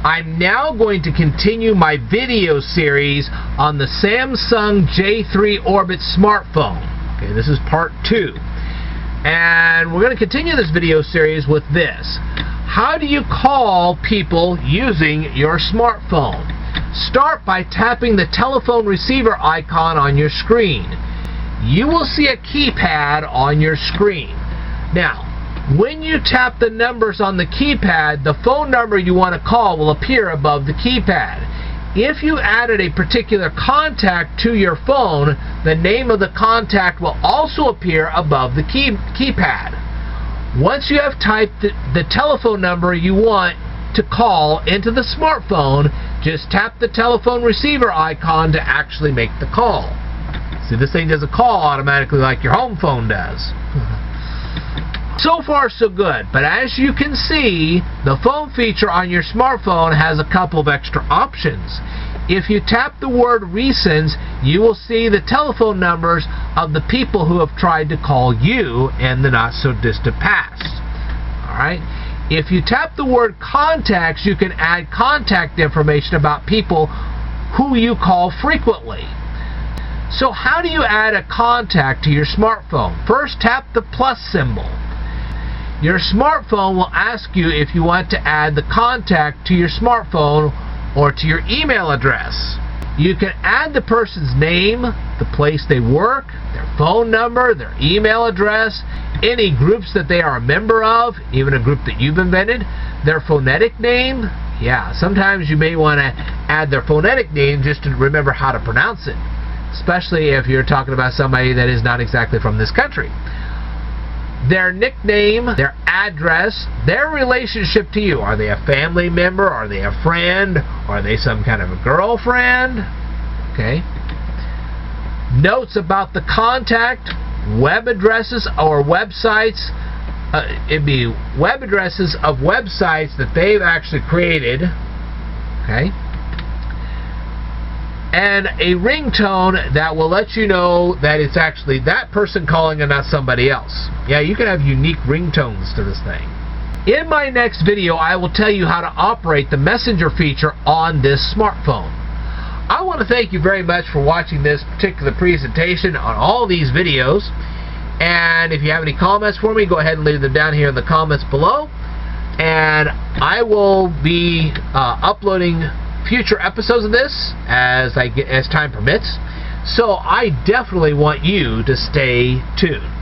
I'm now going to continue my video series on the Samsung J3 Orbit smartphone. Okay, this is part 2. And we're going to continue this video series with this. How do you call people using your smartphone? Start by tapping the telephone receiver icon on your screen. You will see a keypad on your screen. Now, when you tap the numbers on the keypad, the phone number you want to call will appear above the keypad. If you added a particular contact to your phone, the name of the contact will also appear above the keypad. Once you have typed the telephone number you want to call into the smartphone, just tap the telephone receiver icon to actually make the call. See, this thing does a call automatically like your home phone does. So far so good, but as you can see, the phone feature on your smartphone has a couple of extra options. If you tap the word recents, you will see the telephone numbers of the people who have tried to call you in the not so distant past. Alright? If you tap the word contacts, you can add contact information about people who you call frequently. So how do you add a contact to your smartphone? First, tap the plus symbol. Your smartphone will ask you if you want to add the contact to your smartphone or to your email address. You can add the person's name, the place they work, their phone number, their email address, any groups that they are a member of, even a group that you've invented, their phonetic name. Yeah, sometimes you may want to add their phonetic name just to remember how to pronounce it, especially if you're talking about somebody that is not exactly from this country. Their nickname, their address, their relationship to you. Are they a family member? Are they a friend? Are they some kind of a girlfriend? Okay. Notes about the contact, web addresses or websites. It'd be web addresses of websites that they've actually created. Okay. And a ringtone that will let you know that it's actually that person calling and not somebody else. Yeah, you can have unique ringtones to this thing. In my next video, I will tell you how to operate the messenger feature on this smartphone. I want to thank you very much for watching this particular presentation on all these videos. And if you have any comments for me, go ahead and leave them down here in the comments below. And I will be uploading future episodes of this as time permits, so I definitely want you to stay tuned.